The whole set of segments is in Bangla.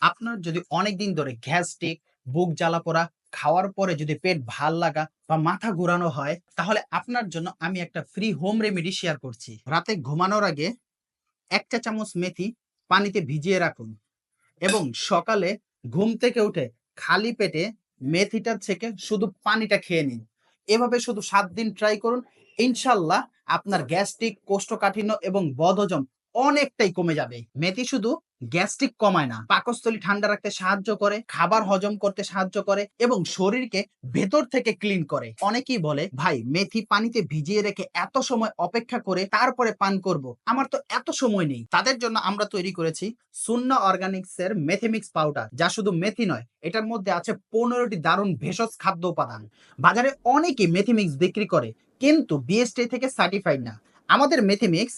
আপনার যদি অনেকদিন ধরে গ্যাস্ট্রিক, বুক জ্বালা পোড়া, খাওয়ার পরে যদি পেট ভাল লাগা বা মাথা ঘোরানো হয়, তাহলে আপনার জন্য আমি একটা ফ্রি হোম রেমেডি শেয়ার করছি। রাতে ঘুমানোর আগে ১ চা চামচ মেথি পানিতে ভিজিয়ে রাখুন এবং সকালে ঘুম থেকে উঠে খালি পেটে মেথিটা ছেঁকে শুধু পানিটা খেয়ে নিন। এভাবে শুধু ৭ দিন ট্রাই করুন। ইনশাআল্লাহ আপনার গ্যাস্ট্রিক, কোষ্ঠকাঠিন্য এবং বদহজম অনেকটাই কমে যাবে। মেথি শুধু গ্যাস্ট্রিক কমায় না, পাকস্থলী ঠান্ডা রাখতে সাহায্য করে, খাবার হজম করতে সাহায্য করে এবং শরীরকে ভেতর থেকে ক্লিন করে। অনেকেই বলে, ভাই মেথি পানিতে ভিজিয়ে রেখে এত সময় অপেক্ষা করে তারপরে পান করব, আমার তো এত সময় নেই। তাদের জন্য আমরা তৈরি করেছি সুন্না অর্গানিক্স এর মেথিমিক্স পাউডার, যা শুধু মেথি নয়, এটার মধ্যে আছে 15টি দারুণ ভেষজ খাদ্য উপাদান। বাজারে অনেকেই মেথিমিক্স বিক্রি করে, কিন্তু বিএসটিআই থেকে সার্টিফাইড না। আমাদের মেথিমিক্স,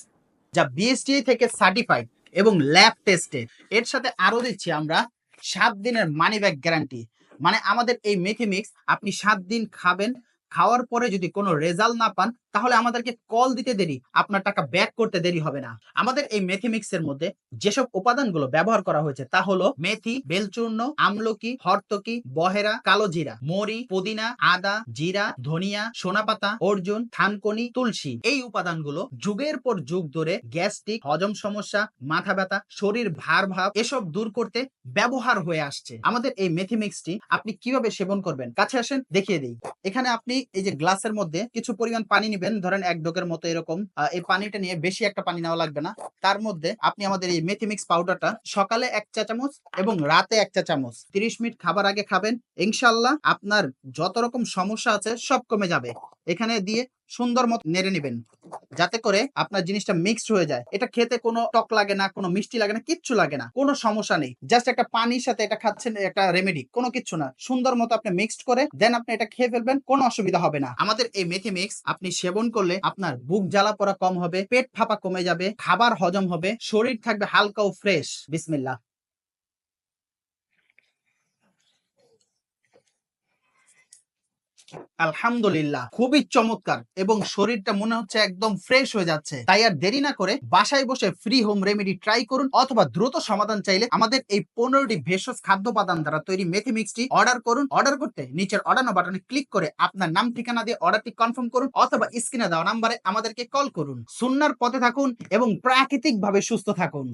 যা বিএসটিআই থেকে সার্টিফাইড এবং ল্যাব টেস্টেড, এর সাথে আরো দিচ্ছি আমরা 7 দিনের মানি ব্যাক গ্যারান্টি। মানে আমাদের এই মেথিমিক্স আপনি 7 দিন খাবেন, খাওয়ার পরে যদি কোনো রেজাল্ট না পান, তাহলে আমাদেরকে কল দিতে দেরি, আপনার টাকা ব্যাক করতে দেরি হবে না। আমাদের এই মেথিমিক্স এর মধ্যে যেসব উপাদানগুলো ব্যবহার করা হয়েছে তা হলো মেথি, বেলচূর্ণ, আমলকি, হরতকি, বহেরা, কালো জিরা, মরি, পুদিনা, আদা, জিরা, ধনিয়া, সোনাপাতা, অর্জুন, থানকনি, তুলসী। এই উপাদানগুলো যুগের পর যুগ ধরে গ্যাস্ট্রিক, হজম সমস্যা, মাথা ব্যথা, শরীর ভার ভাব এসব দূর করতে ব্যবহার হয়ে আসছে। আমাদের এই মেথিমিক্সটি আপনি কিভাবে সেবন করবেন, কাছে আসেন দেখিয়ে দিই। এখানে আপনি এই যে গ্লাসের মধ্যে কিছু পরিমাণ পানি নেবেন, ধরেন 1 ডোকের মতো এরকম। এই পানিটা নিয়ে বেশি একটা পানি নেওয়া লাগবে না। তার মধ্যে আপনি আমাদের এই মেথিমিক্স পাউডারটা সকালে 1 চা চামচ এবং রাতে 1 চা চামচ 30 মিনিট খাবার আগে খাবেন। ইনশাআল্লাহ আপনার যত রকম সমস্যা আছে সব কমে যাবে। এখানে দিয়ে সুন্দর মতো নেড়ে নেবেন, যাতে করে আপনার জিনিসটা মিক্সড হয়ে যায়। এটা খেতে কোনো টক লাগে না, কোনো মিষ্টি লাগে না, কিচ্ছু লাগে না, কোনো সমস্যা নেই। জাস্ট একটা পানির সাথে এটা খাচ্ছেন, একটা রেমেডি, কোনো কিচ্ছু না। সুন্দর মতো আপনি মিক্সড করে দেন আপনি এটা খেয়ে ফেলবেন, কোনো অসুবিধা হবে না। আমাদের এই মেথি মিক্স আপনি সেবন করলে আপনার বুক জ্বালা পোড়া কম হবে, পেট ফাঁপা কমে যাবে, খাবার হজম হবে, শরীর থাকবে হালকা ও ফ্রেশ। বিসমিল্লাহ। আলহামদুলিল্লাহ, খুবই চমৎকার এবং শরীরটা মনে হচ্ছে একদম ফ্রেশ হয়ে যাচ্ছে। তাই আর দেরি না করে বাসায় বসে ফ্রি হোম রেমেডি ট্রাই করুন, অথবা দ্রুত সমাধান চাইলে আমাদের এই 15টি ভেষজ খাদ্য উপাদান দ্বারা তৈরি মেথি মিক্সটি অর্ডার করুন। অর্ডার করতে নিচের অর্ডার নাও বাটনে ক্লিক করে আপনার নাম ঠিকানা দিয়ে অর্ডারটি কনফার্ম করুন, অথবা স্ক্রিনে দেওয়া নাম্বারে আমাদেরকে কল করুন। সুন্নাহর পথে থাকুন এবং প্রাকৃতিক ভাবে সুস্থ থাকুন।